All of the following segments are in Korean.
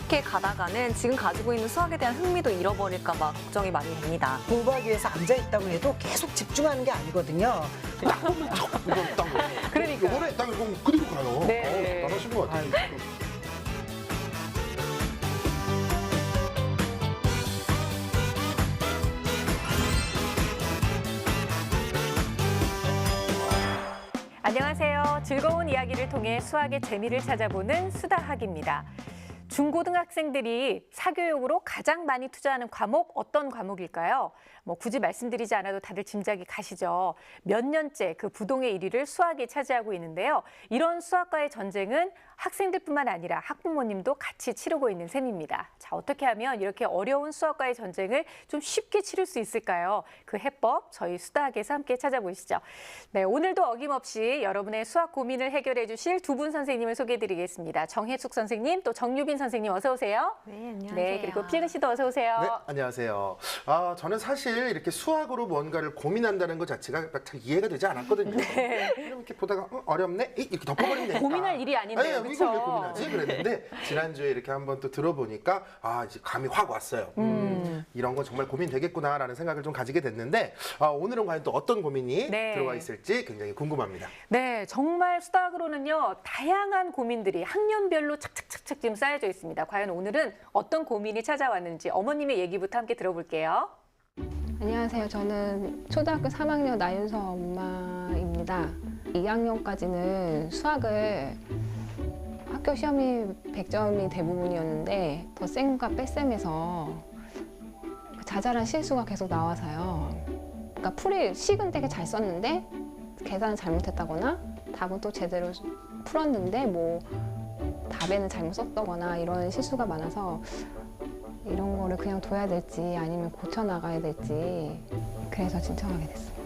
이렇게 가다가는 지금 가지고 있는 수학에 대한 흥미도 잃어버릴까 봐 걱정이 많이 됩니다. 공부하기 위해서 앉아있다고 해도 계속 집중하는 게 아니거든요. 딱 보면 척 이거 딱 그러니까요. 요번에 딱 이거 그대로 가요. 네. 잘하신 것 같아요. 안녕하세요. 즐거운 이야기를 통해 수학의 재미를 찾아보는 수다학입니다. 중고등학생들이 사교육으로 가장 많이 투자하는 과목 어떤 과목일까요? 굳이 말씀드리지 않아도 다들 짐작이 가시죠. 몇 년째 그 부동의 1위를 수학이 차지하고 있는데요. 이런 수학과의 전쟁은 학생들뿐만 아니라 학부모님도 같이 치르고 있는 셈입니다. 자, 어떻게 하면 이렇게 어려운 수학과의 전쟁을 좀 쉽게 치를 수 있을까요? 그 해법 저희 수다학에서 함께 찾아보시죠. 네, 오늘도 어김없이 여러분의 수학 고민을 해결해 주실 두 분 선생님을 소개해드리겠습니다. 정혜숙 선생님, 또 정유빈 선생님 어서 오세요. 네, 안녕하세요. 네, 그리고 필근 씨도 어서 오세요. 네, 안녕하세요. 저는 사실 이렇게 수학으로 뭔가를 고민한다는 것 자체가 잘 이해가 되지 않았거든요. 그럼 이렇게 보다가 어렵네? 이렇게 덮어버리네. 고민할 일이 아닌데요, 네, 그쵸? 이걸 왜 고민하지? 그랬는데 지난주에 이렇게 한번 또 들어보니까 이제 감이 확 왔어요. 이런 건 정말 고민되겠구나라는 생각을 좀 가지게 됐는데 오늘은 과연 또 어떤 고민이 네. 들어와 있을지 굉장히 궁금합니다. 네, 정말 수학으로는요, 다양한 고민들이 학년별로 착착착착 지금 쌓여져 있습니다. 과연 오늘은 어떤 고민이 찾아왔는지 어머님의 얘기부터 함께 들어볼게요. 안녕하세요. 저는 초등학교 3학년 나윤서 엄마입니다. 2학년까지는 수학을 학교 시험이 100점이 대부분이었는데 덧셈과 뺄셈에서 자잘한 실수가 계속 나와서요. 그러니까 식은 되게 잘 썼는데 계산을 잘못했다거나 답은 또 제대로 풀었는데 답에는 잘못 썼다거나 이런 실수가 많아서 이런 거를 그냥 둬야 될지 아니면 고쳐 나가야 될지 그래서 신청하게 됐습니다.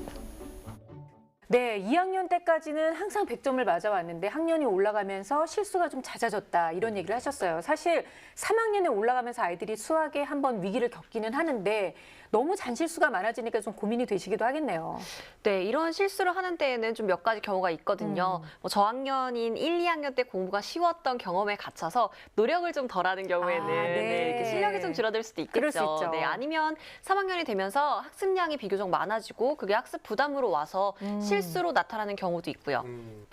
네, 2학년 때까지는 항상 100점을 맞아왔는데 학년이 올라가면서 실수가 좀 잦아졌다 이런 얘기를 하셨어요. 사실 3학년에 올라가면서 아이들이 수학에 한번 위기를 겪기는 하는데 너무 잔실수가 많아지니까 좀 고민이 되시기도 하겠네요. 네, 이런 실수를 하는 데에는 좀 몇 가지 경우가 있거든요. 저학년인 1, 2학년 때 공부가 쉬웠던 경험에 갇혀서 노력을 좀 덜하는 경우에는 네. 이렇게 실력이 좀 줄어들 수도 있겠죠. 그럴 수 있죠. 네, 아니면 3학년이 되면서 학습량이 비교적 많아지고 그게 학습 부담으로 와서 실수로 나타나는 경우도 있고요.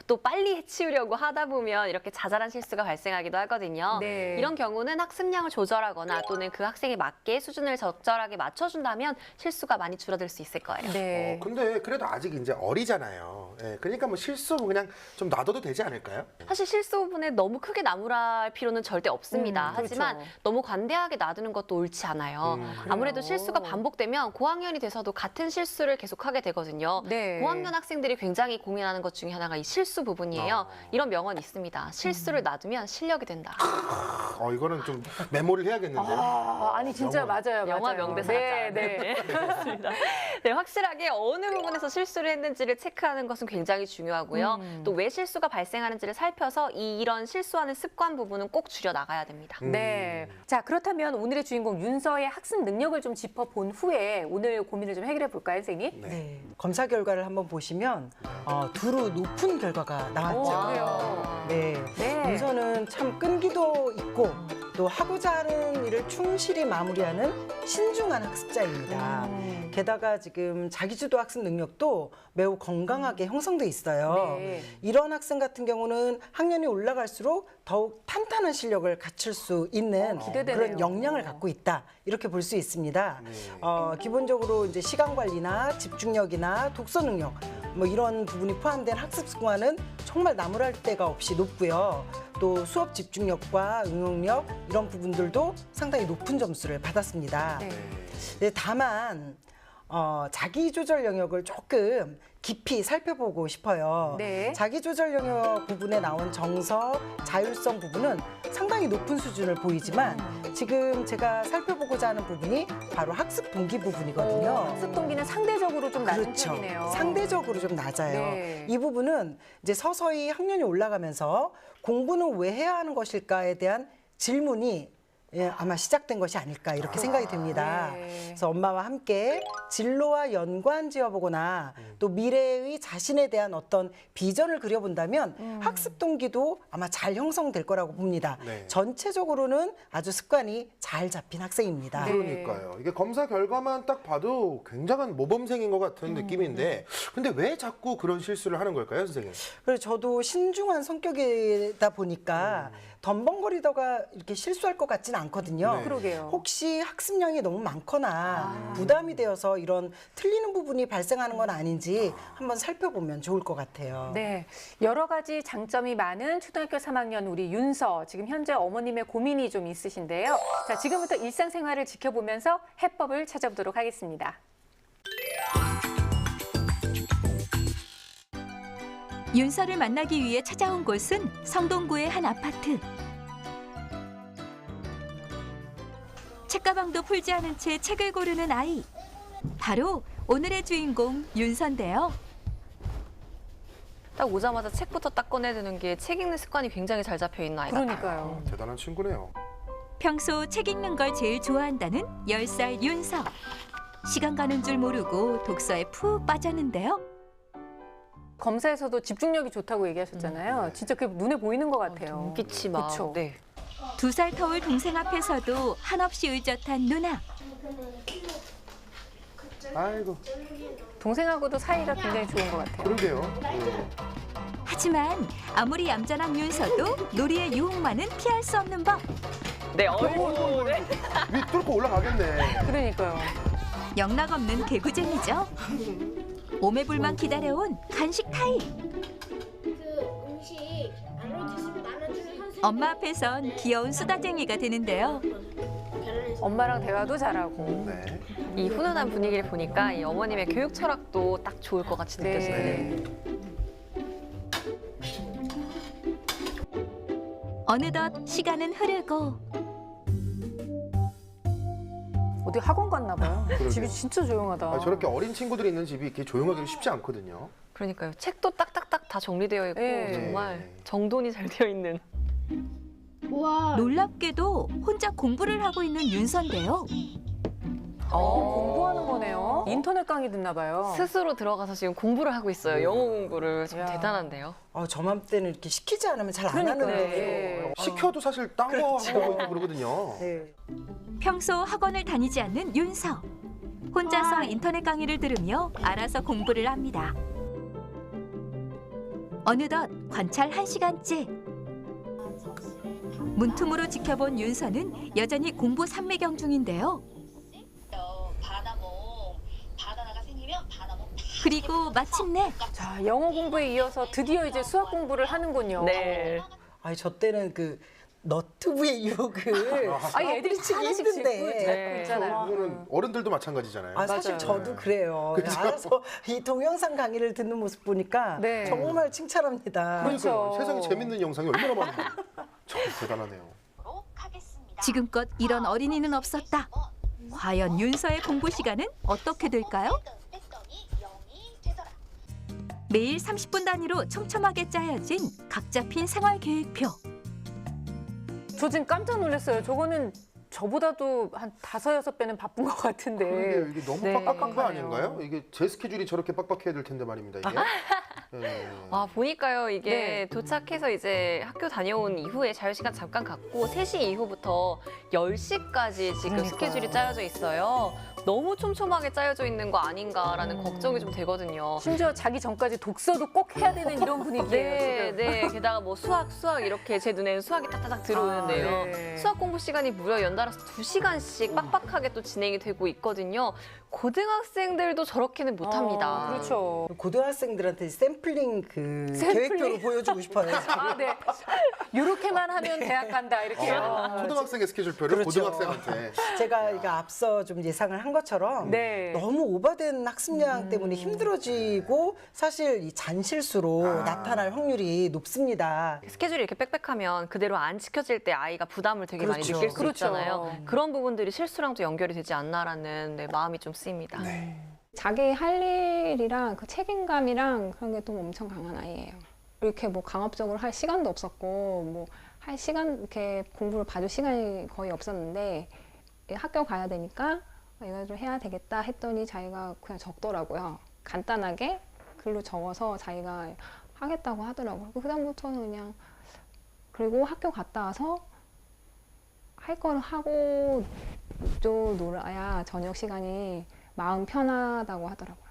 또 빨리 해치우려고 하다 보면 이렇게 자잘한 실수가 발생하기도 하거든요. 네. 이런 경우는 학습량을 조절하거나 또는 그 학생에 맞게 수준을 적절하게 맞춰준다면 실수가 많이 줄어들 수 있을 거예요. 네. 근데 그래도 아직 이제 어리잖아요. 예, 그러니까 실수 그냥 좀 놔둬도 되지 않을까요? 사실 실수 부분에 너무 크게 나무랄 필요는 절대 없습니다. 하지만 그렇죠. 너무 관대하게 놔두는 것도 옳지 않아요. 아무래도 그래요. 실수가 반복되면 고학년이 돼서도 같은 실수를 계속하게 되거든요. 네. 고학년 학생들이 굉장히 고민하는 것 중에 하나가 이 실수 부분이에요. 이런 명언이 있습니다. 실수를 놔두면 실력이 된다. 이거는 좀 메모를 해야겠는데요. 아니 진짜 영화. 맞아요. 영화 맞아요. 명대사 네, 네. 그렇습니다. 네, 확실하게 어느 부분에서 실수를 했는지를 체크하는 것은 굉장히 중요하고요. 또 왜 실수가 발생하는지를 살펴서 이런 실수하는 습관 부분은 꼭 줄여 나가야 됩니다. 네. 자, 그렇다면 오늘의 주인공 윤서의 학습 능력을 좀 짚어본 후에 오늘 고민을 좀 해결해 볼까요, 선생님? 네. 검사 결과를 한번 보시면 두루 높은 결과가 나왔죠. 그래요. 네. 네. 윤서는 참 끈기도 있고 또 하고자 하는 일을 충실히 마무리하는 신중한 학습자입니다. 게다가 지금 자기주도 학습 능력도 매우 건강하게 형성돼 있어요. 네. 이런 학생 같은 경우는 학년이 올라갈수록 더욱 탄탄한 실력을 갖출 수 있는 기대되네요. 그런 역량을 갖고 있다. 이렇게 볼 수 있습니다. 기본적으로 이제 시간 관리나 집중력이나 독서 능력 이런 부분이 포함된 학습 습관은 정말 나무랄 데가 없이 높고요. 또 수업 집중력과 응용력 이런 부분들도 상당히 높은 점수를 받았습니다. 네. 네, 다만 자기 조절 영역을 조금 깊이 살펴보고 싶어요. 네. 자기 조절 영역 부분에 나온 정서, 자율성 부분은 상당히 높은 수준을 보이지만 지금 제가 살펴보고자 하는 부분이 바로 학습 동기 부분이거든요. 학습 동기는 상대적으로 좀 낮은 그렇죠. 편이네요. 상대적으로 좀 낮아요. 네. 이 부분은 이제 서서히 학년이 올라가면서 공부는 왜 해야 하는 것일까에 대한 질문이 예, 아마 시작된 것이 아닐까 이렇게 생각이 듭니다. 네. 그래서 엄마와 함께 진로와 연관 지어보거나 또 미래의 자신에 대한 어떤 비전을 그려본다면 학습 동기도 아마 잘 형성될 거라고 봅니다. 네. 전체적으로는 아주 습관이 잘 잡힌 학생입니다. 네. 그러니까요. 이게 검사 결과만 딱 봐도 굉장한 모범생인 것 같은 느낌인데 근데 왜 자꾸 그런 실수를 하는 걸까요, 선생님? 그래서 저도 신중한 성격이다 보니까 덤벙거리다가 이렇게 실수할 것 같지는 않거든요. 네. 그러게요. 혹시 학습량이 너무 많거나 부담이 되어서 이런 틀리는 부분이 발생하는 건 아닌지 한번 살펴보면 좋을 것 같아요. 네, 여러 가지 장점이 많은 초등학교 3학년 우리 윤서, 지금 현재 어머님의 고민이 좀 있으신데요. 자, 지금부터 일상생활을 지켜보면서 해법을 찾아보도록 하겠습니다. 윤서를 만나기 위해 찾아온 곳은 성동구의 한 아파트. 책가방도 풀지 않은 채 책을 고르는 아이. 바로 오늘의 주인공 윤서인데요. 딱 오자마자 책부터 딱 꺼내드는 게 책 읽는 습관이 굉장히 잘 잡혀 있는 아이 같아요. 그러니까요. 대단한 친구네요. 평소 책 읽는 걸 제일 좋아한다는 10살 윤서. 시간 가는 줄 모르고 독서에 푹 빠졌는데요. 검사에서도 집중력이 좋다고 얘기하셨잖아요. 진짜 그게 눈에 보이는 것 같아요. 눈빛이 막. 그쵸. 네. 2살 터울 동생 앞에서도 한없이 의젓한 누나. 아이고, 동생하고도 사이가 굉장히 좋은 것 같아요. 그러게요. 하지만 아무리 얌전한 윤서도 놀이의 유혹만은 피할 수 없는 법. 네, 어이구. 네. 위 뚫고 올라가겠네. 그러니까요. 영락없는 개구쟁이죠. 오매불만 기다려온 간식 타임. 그 음식 안 드시면 나눠주는 선생님. 엄마 앞에선 귀여운 수다쟁이가 되는데요. 엄마랑 대화도 잘하고. 네. 이 훈훈한 분위기를 보니까 이 어머님의 교육 철학도 딱 좋을 것 같이 느껴지네요. 어느덧 시간은 흐르고 어디 학원 갔나 봐요. 그러게요. 집이 진짜 조용하다. 아, 저렇게 어린 친구들이 있는 집이 이렇게 조용하기도 쉽지 않거든요. 그러니까요. 책도 딱딱딱 다 정리되어 있고 네. 정말 정돈이 잘 되어 있는. 우와. 놀랍게도 혼자 공부를 하고 있는 윤서인데요. 공부하는 거네요. 인터넷 강의 듣나 봐요. 스스로 들어가서 지금 공부를 하고 있어요. 영어 공부를. 좀 야. 대단한데요. 저맘때는 이렇게 시키지 않으면 잘 안 그러니까요. 하는데. 네. 시켜도 사실 딴 거 하고 있고 그러거든요. 네. 평소 학원을 다니지 않는 윤서. 혼자서 인터넷 강의를 들으며 알아서 공부를 합니다. 어느덧 관찰 1시간째. 문틈으로 지켜본 윤서는 여전히 공부 삼매경 중인데요. 바나나가 생기면 바나모. 그리고 마침내 자, 영어 공부에 이어서 드디어 이제 수학 공부를 하는군요. 네. 저 때는 그 너튜브의 유혹을 아니, 애들이 치기 하나씩 힘든데. 짓고 네. 있잖아요. 그거는 어른들도 마찬가지잖아요. 사실 맞아요. 저도 그래요. 그쵸? 알아서 이 동영상 강의를 듣는 모습 보니까 네. 정말 칭찬합니다. 그렇죠. 세상에 재밌는 영상이 얼마나 많은데. 참 대단하네요. 하겠습니다. 지금껏 이런 어린이는 없었다. 과연 윤서의 공부 시간은 어떻게 될까요? 했더니 0이 되더라. 매일 30분 단위로 촘촘하게 짜여진 각 잡힌 생활 계획표. 저 지금 깜짝 놀랐어요. 저거는 저보다도 한 5-6배는 바쁜 것 같은데. 그런데 이게 너무 네. 빡빡한 거 아닌가요? 이게 제 스케줄이 저렇게 빡빡해야 될 텐데 말입니다. 이게. 네. 보니까요. 이게 네. 도착해서 이제 학교 다녀온 이후에 자유시간 잠깐 갖고 3시 이후부터 10시까지 지금 그러니까요. 스케줄이 짜여져 있어요. 너무 촘촘하게 짜여져 있는 거 아닌가라는 걱정이 좀 되거든요. 심지어 자기 전까지 독서도 꼭 해야 되는 이런 분위기예요. 네, 지금. 네. 게다가 뭐 수학 이렇게 제 눈에는 수학이 딱딱딱 들어오는데요. 아, 네. 수학 공부 시간이 무려 연달아서 2시간씩 빡빡하게 또 진행이 되고 있거든요. 고등학생들도 저렇게는 못합니다. 그렇죠. 고등학생들한테 샘플링 계획표를 보여주고 싶어요. 네. 이렇게만 하면 대학 간다 이렇게요. 초등학생의 스케줄표를 그렇죠. 고등학생한테. 제가 이거 앞서 좀 예상을 한 것처럼 네. 너무 오버된 학습량 때문에 힘들어지고 사실 이 잔실수로 나타날 확률이 높습니다. 스케줄이 이렇게 빽빽하면 그대로 안 지켜질 때 아이가 부담을 되게 많이 그렇죠. 느낄 수 그렇죠. 있잖아요. 그런 부분들이 실수랑도 연결이 되지 않나라는 마음이 좀 쓰입니다. 자기 할 일이랑 그 책임감이랑 그런 게 또 엄청 강한 아이예요. 이렇게 뭐 강압적으로 할 시간도 없었고 뭐 할 시간 이렇게 공부를 봐줄 시간이 거의 없었는데 학교 가야 되니까 이걸 좀 해야 되겠다 했더니 자기가 그냥 적더라고요. 간단하게 글로 적어서 자기가 하겠다고 하더라고요. 그다음부터는 그냥 그리고 학교 갔다 와서 할 거를 하고 좀 놀아야 저녁 시간이 마음 편하다고 하더라고요.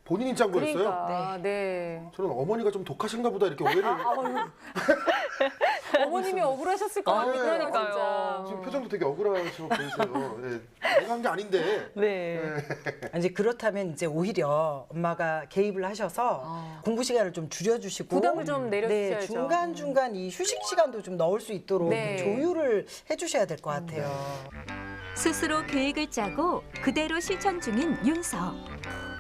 본인이 짠 거였어요? 그러니까 네. 저는 어머니가 좀 독하신가 보다 이렇게 오해를. 어머님이 억울하셨을 것 같아요. 그러니까요. 지금 표정도 되게 억울하셔 보이세요. 네. 내가 한 게 아닌데. 네. 이제 그렇다면 이제 오히려 엄마가 개입을 하셔서 공부 시간을 좀 줄여주시고 부담을 좀 내려주셔야죠. 네, 중간중간 이 휴식 시간도 좀 넣을 수 있도록 네. 조율을 해주셔야 될 것 같아요. 스스로 계획을 짜고 그대로 실천 중인 윤서.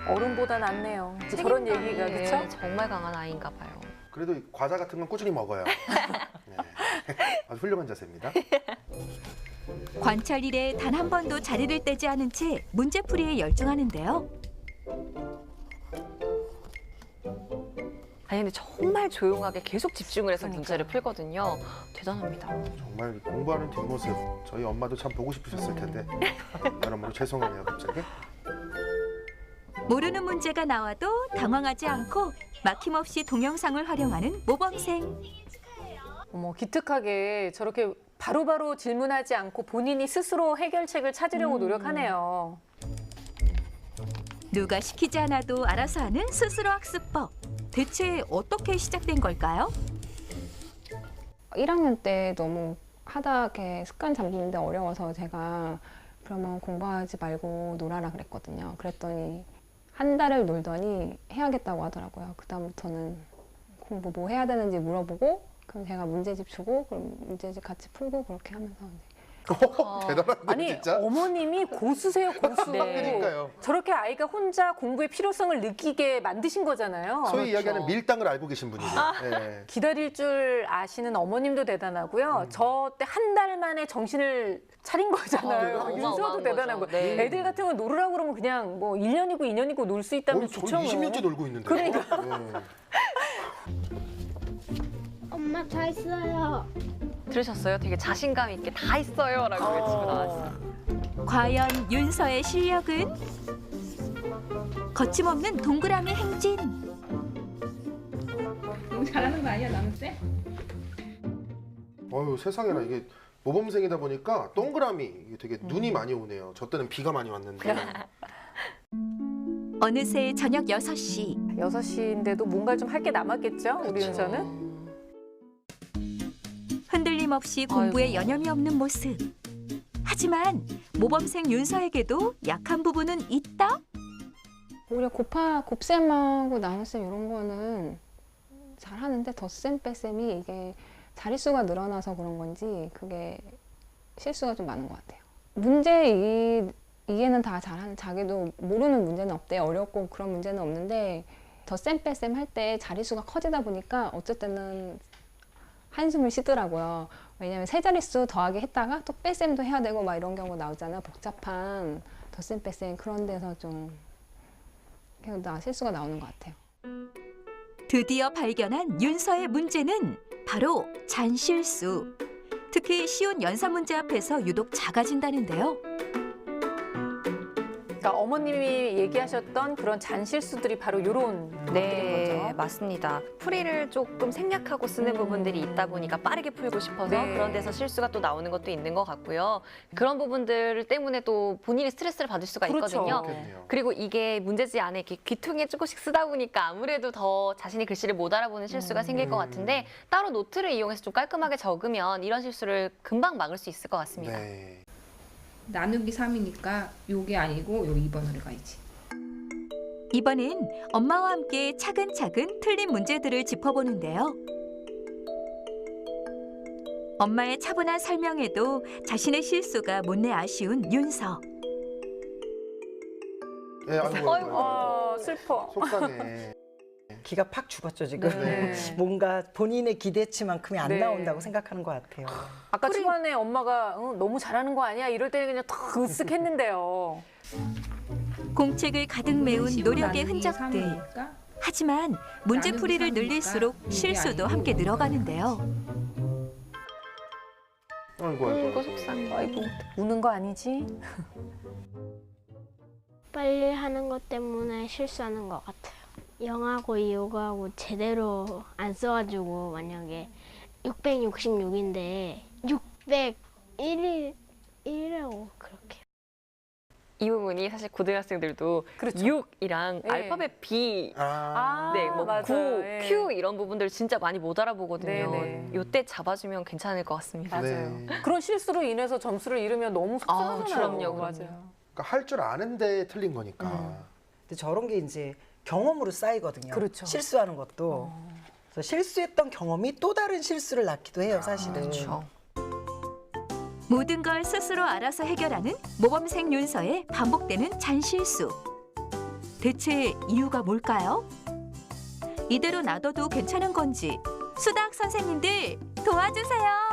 어른보다 낫네요. 저런 얘기가 네, 그렇죠? 정말 강한 아이인가 봐요. 그래도 이 과자 같은 건 꾸준히 먹어요. 네. 아주 훌륭한 자세입니다. 관찰 일에 단 한 번도 자리를 떼지 않은 채 문제풀이에 열중하는데요. 아니 근데 정말 조용하게 계속 집중을 해서 문제를 풀거든요. 대단합니다. 정말 공부하는 뒷모습 저희 엄마도 참 보고 싶으셨을 텐데 여러모로 죄송하네요 갑자기. 모르는 문제가 나와도 당황하지 않고 막힘없이 동영상을 활용하는 모범생. 어머, 기특하게 저렇게 바로바로 질문하지 않고 본인이 스스로 해결책을 찾으려고 노력하네요. 누가 시키지 않아도 알아서 하는 스스로 학습법. 대체 어떻게 시작된 걸까요? 1학년 때 너무 하다 이렇게 습관 잡는데 어려워서 제가 그러면 공부하지 말고 놀아라 그랬거든요. 그랬더니 한 달을 놀더니 해야겠다고 하더라고요. 그다음부터는 공부 뭐 해야 되는지 물어보고 그럼 제가 문제집 주고 그럼 문제집 같이 풀고 그렇게 하면서 대단한데 아니, 진짜. 어머님이 고수세요, 고수. 그러니까요. 저렇게 아이가 혼자 공부의 필요성을 느끼게 만드신 거잖아요. 소위 이야기하는 밀당을 알고 계신 분이죠. 네. 기다릴 줄 아시는 어머님도 대단하고요. 저 때 한 달 만에 정신을 차린 거잖아요. 아, 윤서도 어마어마한 대단한 거죠. 거예요. 네. 애들 같은 건 놀으라고 그러면 그냥 뭐 1년이고 2년이고 놀 수 있다면 저는 좋죠. 뭐. 20년째 놀고 있는데. 그러니까. 엄마 다 했어요. 들으셨어요? 되게 자신감 있게 다 했어요라고 외치고 나왔어요. 과연 윤서의 실력은? 거침없는 동그라미 행진. 너무 잘하는 거 아니야, 나는 쎄? 어휴 세상에나 이게 모범생이다 보니까 동그라미 이게 되게 눈이 많이 오네요. 저 때는 비가 많이 왔는데. 어느새 저녁 6시. 6시인데도 뭔가 좀 할 게 남았겠죠? 우리 윤서는? 흔들림 없이 공부에 여념이 없는 모습. 하지만 모범생 윤서에게도 약한 부분은 있다? 오히려 곱셈하고 나눗셈 이런 거는 잘하는데 덧셈 뺄셈이 이게 자릿수가 늘어나서 그런 건지 그게 실수가 좀 많은 것 같아요. 문제 이해는 다 잘하는 자기도 모르는 문제는 없대요. 어렵고 그런 문제는 없는데 덧셈 뺄셈 할 때 자릿수가 커지다 보니까 어쩔 때는 한숨을 쉬더라고요. 왜냐면 세 자릿수 더하기 했다가 또 뺄셈도 해야 되고 막 이런 경우 나오잖아요. 복잡한 덧셈 뺄셈 그런 데서 좀 실수가 나오는 것 같아요. 드디어 발견한 윤서의 문제는 바로 잔실수. 특히 쉬운 연산 문제 앞에서 유독 작아진다는데요. 그러니까 어머님이 얘기하셨던 그런 잔실수들이 바로 이런 것들인 네, 거죠. 맞습니다. 풀이를 조금 생략하고 쓰는 부분들이 있다 보니까 빠르게 풀고 싶어서 네. 그런 데서 실수가 또 나오는 것도 있는 것 같고요. 그런 부분들 때문에 또 본인이 스트레스를 받을 수가 그렇죠. 있거든요. 그렇겠네요. 그리고 이게 문제지 안에 이렇게 귀퉁이에 조금씩 쓰다 보니까 아무래도 더 자신이 글씨를 못 알아보는 실수가 생길 것 같은데 따로 노트를 이용해서 좀 깔끔하게 적으면 이런 실수를 금방 막을 수 있을 것 같습니다. 네. 나누기 3이니까 요게 아니고 요 2번으로 가야지. 이번엔 엄마와 함께 차근차근 틀린 문제들을 짚어보는데요. 엄마의 차분한 설명에도 자신의 실수가 못내 아쉬운 윤서. 네, 아이고, 슬퍼. 속상해. 기가 팍 죽었죠 지금. 네. 뭔가 본인의 기대치만큼이 안 네. 나온다고 생각하는 것 같아요. 아까 초반에 엄마가 너무 잘하는 거 아니야? 이럴 때는 그냥 탁 으쓱했는데요. 공책을 가득 메운 노력의 나누기 흔적들. 3이니까 하지만 문제풀이를 나누기 늘릴수록 삼이니까 실수도 이게 함께 아니고. 늘어가는데요. 아이고, 아이고 속상해. 아이고, 우는 거 아니지? 빨리 하는 것 때문에 실수하는 것 같아요. 0하고 2하고 제대로 안 써가지고 만약에 666인데 601이라고 그렇게. 이 부분이 사실 고등학생들도 그렇죠. 6이랑 네. 알파벳 B 아, 네, 뭐 맞아요. 9, 예. Q 이런 부분들 진짜 많이 못 알아보거든요. 네네. 요때 잡아주면 괜찮을 것 같습니다. 맞아요. 네. 그런 실수로 인해서 점수를 잃으면 너무 속상하잖아요. 그럼요. 맞아요. 그러니까 할 줄 아는데 틀린 거니까. 근데 저런 게 이제 경험으로 쌓이거든요. 그렇죠. 실수하는 것도. 그래서 실수했던 경험이 또 다른 실수를 낳기도 해요, 사실은. 그렇죠. 모든 걸 스스로 알아서 해결하는 모범생 윤서의 반복되는 잔실수. 대체 이유가 뭘까요? 이대로 놔둬도 괜찮은 건지 수다학 선생님들 도와주세요.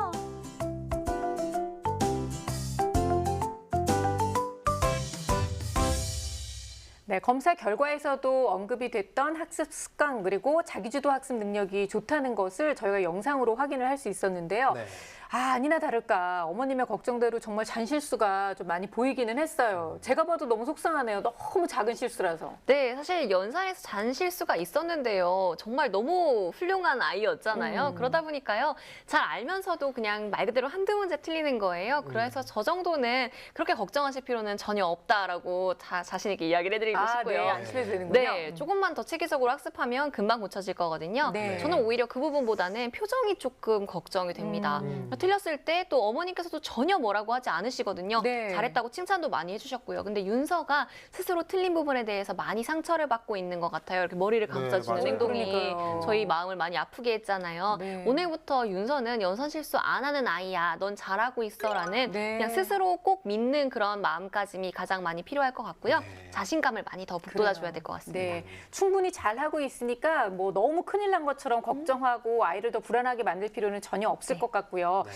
네, 검사 결과에서도 언급이 됐던 학습 습관 그리고 자기주도 학습 능력이 좋다는 것을 저희가 영상으로 확인을 할 수 있었는데요. 네. 아니나 다를까 어머님의 걱정대로 정말 잔실수가 좀 많이 보이기는 했어요. 제가 봐도 너무 속상하네요. 너무 작은 실수라서. 네, 사실 연산에서 잔 실수가 있었는데요. 정말 너무 훌륭한 아이였잖아요. 그러다 보니까요. 잘 알면서도 그냥 말 그대로 한두 문제 틀리는 거예요. 그래서 저 정도는 그렇게 걱정하실 필요는 전혀 없다라고 자신 있게 이야기를 해드리고 싶고요. 네, 안심해도 되는군요. 네, 조금만 더 체계적으로 학습하면 금방 고쳐질 거거든요. 네. 저는 오히려 그 부분보다는 표정이 조금 걱정이 됩니다. 틀렸을 때 또 어머님께서도 전혀 뭐라고 하지 않으시거든요. 네. 잘했다고 칭찬도 많이 해주셨고요. 근데 윤서가 스스로 틀린 부분에 대해서 많이 상처를 받고 있는 것 같아요. 이렇게 머리를 감싸주는 맞아요. 행동이 그러니까요. 저희 마음을 많이 아프게 했잖아요. 네. 오늘부터 윤서는 연산 실수 안 하는 아이야. 넌 잘하고 있어라는 네. 그냥 스스로 꼭 믿는 그런 마음가짐이 가장 많이 필요할 것 같고요. 네. 자신감을 많이 더 북돋아줘야 될 것 같습니다. 네, 충분히 잘하고 있으니까 뭐 너무 큰일 난 것처럼 걱정하고 아이를 더 불안하게 만들 필요는 전혀 없을 것 같고요. 네.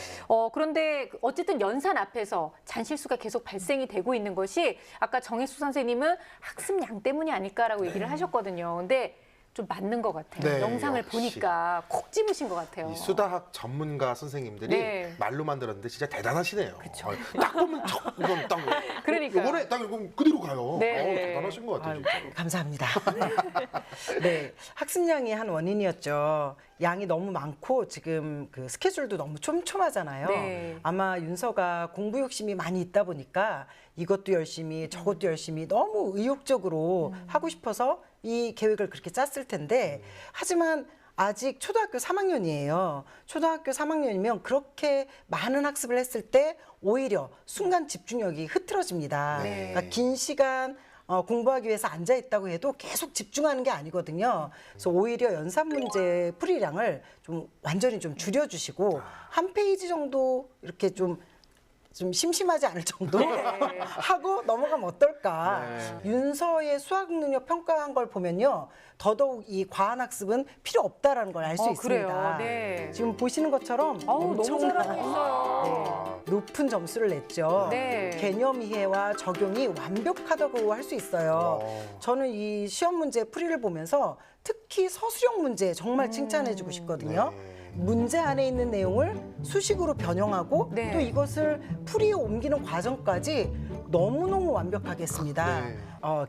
그런데 어쨌든 연산 앞에서 잔실수가 계속 발생이 되고 있는 것이 아까 정혜수 선생님은 학습량 때문이 아닐까라고 얘기를 하셨거든요. 근데 좀 맞는 것 같아요. 네, 영상을 역시. 보니까 콕 집으신 것 같아요. 이 수다학 전문가 선생님들이 네. 말로만 들었는데 진짜 대단하시네요. 그쵸. 딱 보면 이건 딱 그러니까요. 이번에 딱 이건 그대로 가요. 네. 대단하신 것 같아요. 진짜. 감사합니다. 네, 학습량이 한 원인이었죠. 양이 너무 많고 지금 그 스케줄도 너무 촘촘하잖아요. 네. 아마 윤서가 공부 욕심이 많이 있다 보니까 이것도 열심히 저것도 열심히 너무 의욕적으로 하고 싶어서 이 계획을 그렇게 짰을 텐데 하지만 아직 초등학교 3학년이에요. 초등학교 3학년이면 그렇게 많은 학습을 했을 때 오히려 순간 집중력이 흐트러집니다. 네. 그러니까 긴 시간 공부하기 위해서 앉아 있다고 해도 계속 집중하는 게 아니거든요. 그래서 오히려 연산 문제 풀이량을 좀 완전히 좀 줄여주시고 한 페이지 정도 이렇게 좀 심심하지 않을 정도 하고 넘어가면 어떨까. 네. 윤서의 수학 능력 평가한 걸 보면요. 더더욱 이 과한 학습은 필요 없다라는 걸 알 수 그래요. 있습니다. 네. 지금 보시는 것처럼 너무 엄청난 잘하고 있어요. 높은 점수를 냈죠. 네. 개념 이해와 적용이 완벽하다고 할 수 있어요. 저는 이 시험 문제 풀이를 보면서 특히 서술형 문제 정말 칭찬해주고 싶거든요. 네. 문제 안에 있는 내용을 수식으로 변형하고 네. 또 이것을 풀이에 옮기는 과정까지 너무너무 완벽하게 했습니다. 네.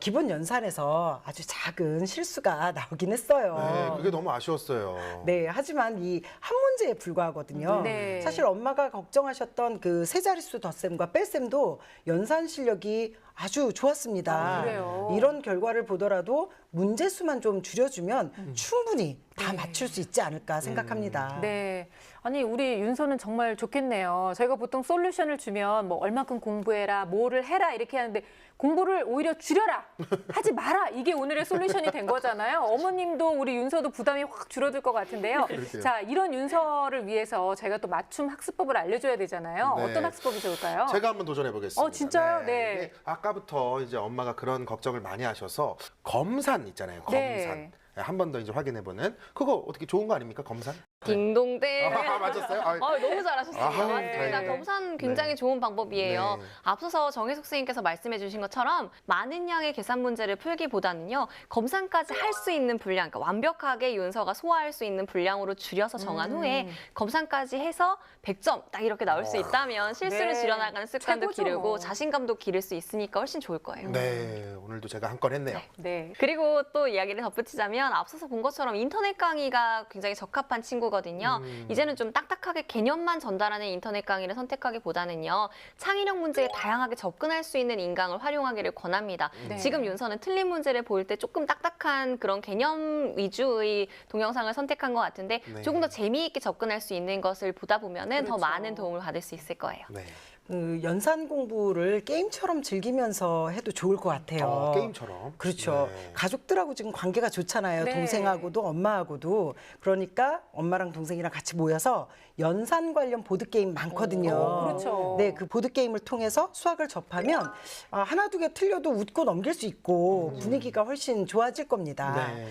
기본 연산에서 아주 작은 실수가 나오긴 했어요. 네, 그게 너무 아쉬웠어요. 네, 하지만 이 한 문제에 불과하거든요. 네. 사실 엄마가 걱정하셨던 그 세 자릿수 덧셈과 뺄셈도 연산 실력이 아주 좋았습니다. 그래요? 이런 결과를 보더라도 문제 수만 좀 줄여주면 충분히 다 맞출 수 있지 않을까 생각합니다. 네. 아니, 우리 윤서는 정말 좋겠네요. 저희가 보통 솔루션을 주면 뭐 얼만큼 공부해라, 뭐를 해라 이렇게 하는데 공부를 오히려 줄여라, 하지 마라. 이게 오늘의 솔루션이 된 거잖아요. 어머님도 우리 윤서도 부담이 확 줄어들 것 같은데요. 그러게요. 자, 이런 윤서를 위해서 저희가 또 맞춤 학습법을 알려줘야 되잖아요. 네. 어떤 학습법이 좋을까요? 제가 한번 도전해 보겠습니다. 진짜요? 네. 이게 아까부터 이제 엄마가 그런 걱정을 많이 하셔서 검산 있잖아요. 검산. 네. 한 번 더 이제 확인해 보는 그거 어떻게 좋은 거 아닙니까? 검산? 딩동댕. 맞았어요? 너무 잘하셨습니다. 아하, 맞습니다. 네. 검산 굉장히 좋은 방법이에요. 네. 앞서서 정혜숙 선생님께서 말씀해 주신 것처럼 많은 양의 계산 문제를 풀기보다는요. 검산까지 할 수 있는 분량, 그러니까 완벽하게 윤서가 소화할 수 있는 분량으로 줄여서 정한 후에 검산까지 해서 100점 딱 이렇게 나올 수 있다면 실수를 네. 줄여나가는 습관도 최고죠, 기르고 뭐. 자신감도 기를 수 있으니까 훨씬 좋을 거예요. 네, 오늘도 제가 한 건 했네요. 네. 그리고 또 이야기를 덧붙이자면 앞서서 본 것처럼 인터넷 강의가 굉장히 적합한 친구거든요. 이제는 좀 딱딱하게 개념만 전달하는 인터넷 강의를 선택하기보다는요. 창의력 문제에 다양하게 접근할 수 있는 인강을 활용하기를 권합니다. 네. 지금 윤서는 틀린 문제를 볼 때 조금 딱딱한 그런 개념 위주의 동영상을 선택한 것 같은데 네. 조금 더 재미있게 접근할 수 있는 것을 보다 보면은 더 그렇죠. 많은 도움을 받을 수 있을 거예요. 네. 그 연산 공부를 게임처럼 즐기면서 해도 좋을 것 같아요. 게임처럼. 그렇죠. 네. 가족들하고 지금 관계가 좋잖아요. 네. 동생하고도 엄마하고도. 그러니까 엄마랑 동생이랑 같이 모여서 연산 관련 보드게임 많거든요. 그렇죠. 네, 그 보드게임을 통해서 수학을 접하면 하나 두 개 틀려도 웃고 넘길 수 있고 분위기가 훨씬 좋아질 겁니다. 네.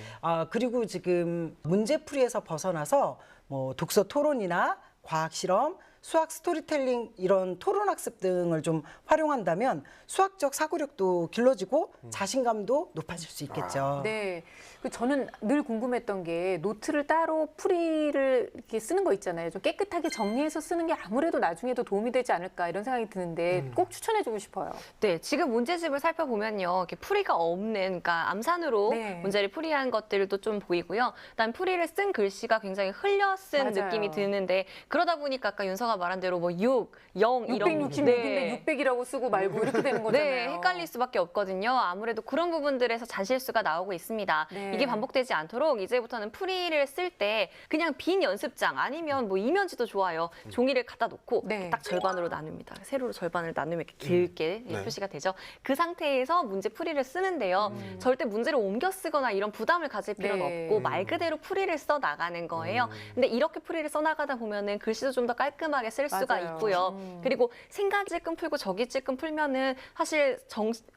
그리고 지금 문제풀이에서 벗어나서 뭐 독서 토론이나 과학 실험, 수학 스토리텔링 이런 토론 학습 등을 좀 활용한다면 수학적 사고력도 길러지고 자신감도 높아질 수 있겠죠. 네. 저는 늘 궁금했던 게 노트를 따로 풀이를 이렇게 쓰는 거 있잖아요. 좀 깨끗하게 정리해서 쓰는 게 아무래도 나중에도 도움이 되지 않을까 이런 생각이 드는데 꼭 추천해주고 싶어요. 네, 지금 문제집을 살펴보면요. 이렇게 풀이가 없는, 그러니까 암산으로 네. 문제를 풀이한 것들도 좀 보이고요. 그다음 풀이를 쓴 글씨가 굉장히 흘려 쓴 맞아요. 느낌이 드는데 그러다 보니까 아까 윤서가 말한 대로 뭐 6, 0 이런 666인데 600이라고 쓰고 말고 이렇게 되는 거잖아요. 네, 헷갈릴 수밖에 없거든요. 아무래도 그런 부분들에서 잔실수가 나오고 있습니다. 네. 이게 반복되지 않도록 이제부터는 풀이를 쓸 때 그냥 빈 연습장 아니면 뭐 이면지도 좋아요. 종이를 갖다 놓고 네. 딱 절반으로 나눕니다. 세로로 절반을 나누면 이렇게 길게 네. 표시가 되죠. 그 상태에서 문제 풀이를 쓰는데요. 절대 문제를 옮겨 쓰거나 이런 부담을 가질 필요는 네. 없고 말 그대로 풀이를 써 나가는 거예요. 근데 이렇게 풀이를 써 나가다 보면은 글씨도 좀 더 깔끔하게 쓸 수가 맞아요. 있고요. 그리고 생각이 찔끔 풀고 저기 찔끔 풀면은 사실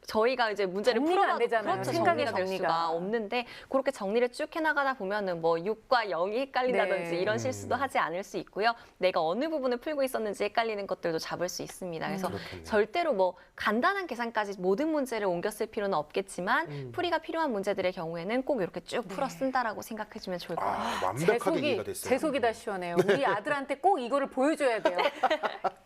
저희가 이제 문제를 정리가 안 풀어도 되잖아요. 그렇죠. 생각의 정리가 될 정리가. 수가 없는데 그렇게 정리를 쭉 해나가다 보면은 뭐 6과 0이 헷갈린다든지 네. 이런 실수도 하지 않을 수 있고요. 내가 어느 부분을 풀고 있었는지 헷갈리는 것들도 잡을 수 있습니다. 그래서 그렇겠네요. 절대로 뭐 간단한 계산까지 모든 문제를 옮겨 쓸 필요는 없겠지만 풀이가 필요한 문제들의 경우에는 꼭 이렇게 쭉 풀어 쓴다라고 생각해주면 좋을 것 같아요. 완벽하게 이해가 됐어요. 제 속이 다 시원해요. 우리 아들한테 꼭 이거를 보여줘야 돼요.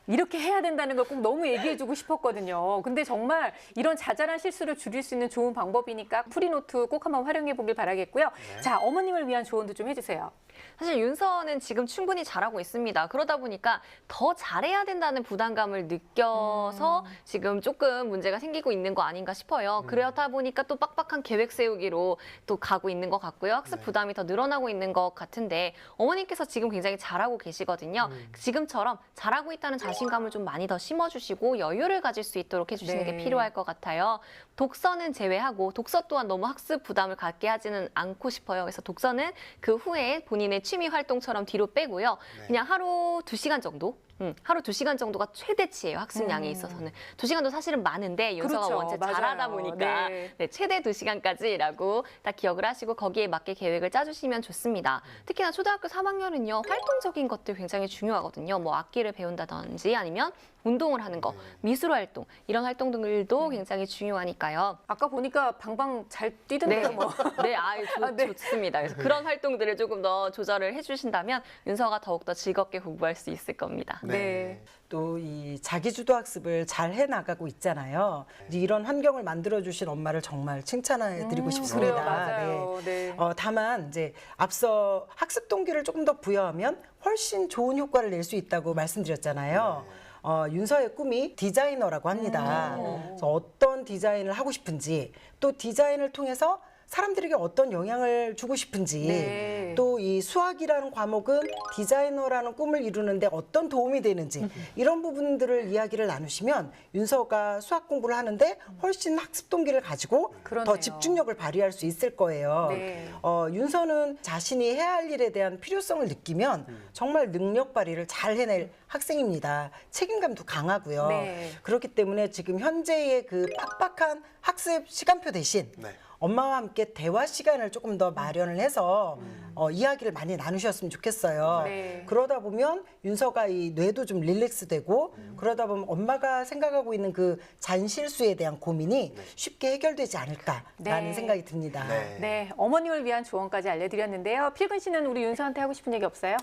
이렇게 해야 된다는 걸 꼭 너무 얘기해주고 싶었거든요. 근데 정말 이런 자잘한 실수를 줄일 수 있는 좋은 방법이니까 풀이노트 꼭 한번 활용해 보길 바라겠고요. 자, 어머님을 위한 조언도 좀 해주세요. 사실 윤서는 지금 충분히 잘하고 있습니다. 그러다 보니까 더 잘해야 된다는 부담감을 느껴서 지금 조금 문제가 생기고 있는 거 아닌가 싶어요. 그러다 보니까 또 빡빡한 계획 세우기로 또 가고 있는 것 같고요. 학습 부담이 더 늘어나고 있는 것 같은데 어머님께서 지금 굉장히 잘하고 계시거든요. 지금처럼 잘하고 있다는 자신감을 좀 많이 더 심어주시고 여유를 가질 수 있도록 해주시는 네. 게 필요할 것 같아요. 독서는 제외하고 독서 또한 너무 학습 부담을 갖게 하지는 않고 싶어요. 그래서 독서는 그 후에 본인의 취미 활동처럼 뒤로 빼고요. 그냥 하루 2시간 정도? 하루 2시간 정도가 최대치예요. 학습량에 있어서는. 2시간도 사실은 많은데 윤서가 그렇죠. 원체 맞아요. 잘하다 보니까 네. 네, 최대 2시간까지라고 딱 기억을 하시고 거기에 맞게 계획을 짜주시면 좋습니다. 특히나 초등학교 3학년은요. 활동적인 것들 굉장히 중요하거든요. 뭐 악기를 배운다든지 아니면 운동을 하는 거, 미술 활동 이런 활동들도 굉장히 중요하니까요. 아까 보니까 방방 잘 뛰던데요. 네, 뭐. 네, 좋습니다. 그래서 그런 활동들을 조금 더 조절을 해주신다면 윤서가 더욱더 즐겁게 공부할 수 있을 겁니다. 네. 또 이 자기주도 학습을 잘 해나가고 있잖아요. 이런 환경을 만들어주신 엄마를 정말 칭찬해드리고 싶습니다. 그래요, 맞아요. 네. 다만 이제 앞서 학습 동기를 조금 더 부여하면 훨씬 좋은 효과를 낼 수 있다고 말씀드렸잖아요. 윤서의 꿈이 디자이너라고 합니다. 그래서 어떤 디자인을 하고 싶은지 또 디자인을 통해서 사람들에게 어떤 영향을 주고 싶은지 네. 또 이 수학이라는 과목은 디자이너라는 꿈을 이루는데 어떤 도움이 되는지 이런 부분들을 이야기를 나누시면 윤서가 수학 공부를 하는데 훨씬 학습 동기를 가지고 그러네요. 더 집중력을 발휘할 수 있을 거예요. 네. 윤서는 자신이 해야 할 일에 대한 필요성을 느끼면 정말 능력 발휘를 잘 해낼 학생입니다. 책임감도 강하고요. 네. 그렇기 때문에 지금 현재의 그 빡빡한 학습 시간표 대신 네. 엄마와 함께 대화 시간을 조금 더 마련을 해서 이야기를 많이 나누셨으면 좋겠어요. 네. 그러다 보면 윤서가 이 뇌도 좀 릴렉스되고 그러다 보면 엄마가 생각하고 있는 그 잔실수에 대한 고민이 쉽게 해결되지 않을까라는 네. 생각이 듭니다. 네, 어머님을 위한 조언까지 알려드렸는데요. 필근 씨는 우리 윤서한테 하고 싶은 얘기 없어요?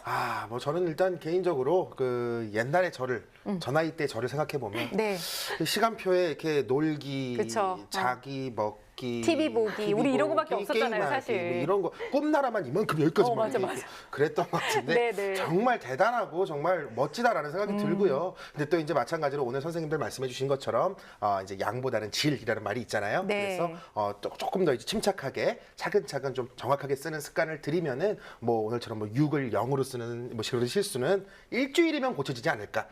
뭐 저는 일단 개인적으로 그 옛날의 저를, 저 나이 때 저를 생각해 보면 네. 시간표에 이렇게 놀기, 그쵸. 자기 먹기, TV 보기, 우리 이런 거밖에 없었잖아요, 게임하기, 사실. 뭐 이런 거 꿈나라만 이만큼 여기까지만 맞아, 이렇게 맞아. 그랬던 것 같은데 네, 네. 정말 대단하고 정말 멋지다라는 생각이 들고요. 근데 또 이제 마찬가지로 오늘 선생님들 말씀해주신 것처럼 이제 양보다는 질이라는 말이 있잖아요. 네. 그래서 조금 더 이제 침착하게 차근차근 좀 정확하게 쓰는 습관을 들이면은 뭐 오늘처럼 뭐 6을 0으로 쓰는 뭐 그런 실수는 일주일이면 고쳐지지 않을까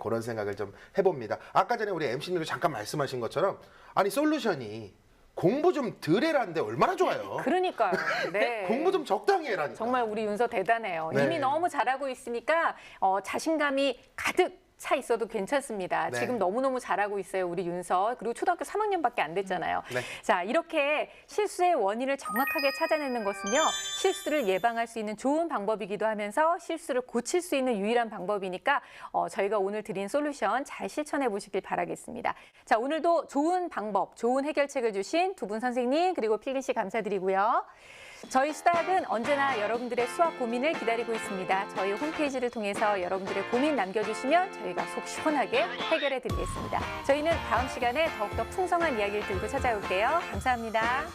그런 생각을 좀 해봅니다. 아까 전에 우리 MC님도 잠깐 말씀하신 것처럼 아니 솔루션이 공부 좀 덜 해라는데 얼마나 좋아요. 그러니까요. 네. 공부 좀 적당히 해라니까. 정말 우리 윤서 대단해요. 네. 이미 너무 잘하고 있으니까 자신감이 가득 차 있어도 괜찮습니다. 네. 지금 너무너무 잘하고 있어요, 우리 윤서. 그리고 초등학교 3학년밖에 안 됐잖아요. 네. 자, 이렇게 실수의 원인을 정확하게 찾아내는 것은요, 실수를 예방할 수 있는 좋은 방법이기도 하면서 실수를 고칠 수 있는 유일한 방법이니까 저희가 오늘 드린 솔루션 잘 실천해 보시길 바라겠습니다. 자, 오늘도 좋은 방법, 좋은 해결책을 주신 두 분 선생님 그리고 필근 씨 감사드리고요. 저희 수다학은 언제나 여러분들의 수학 고민을 기다리고 있습니다. 저희 홈페이지를 통해서 여러분들의 고민 남겨주시면 저희가 속 시원하게 해결해 드리겠습니다. 저희는 다음 시간에 더욱더 풍성한 이야기를 들고 찾아올게요. 감사합니다.